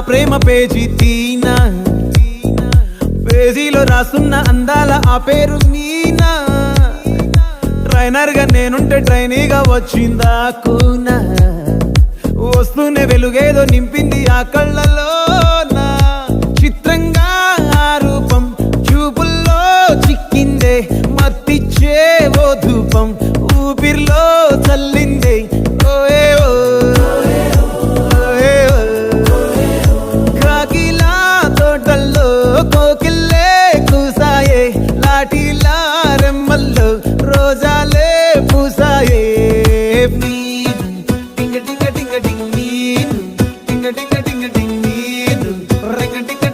ప్రేమ page తీనా, పేజీలో రాసున్న అందాల ఆ పేరు మీనా. ట్రైనర్ గా నేనుంటే ట్రైనీగా వచ్చిందా కూనా, వస్తూనే వెలుగేదో నింపింది ఆ కళ్ళలోన. చిత్రంగా ఆ రూపం చూపుల్లో చిక్కిందే, మత్తిచ్చే ఓ ధూపం.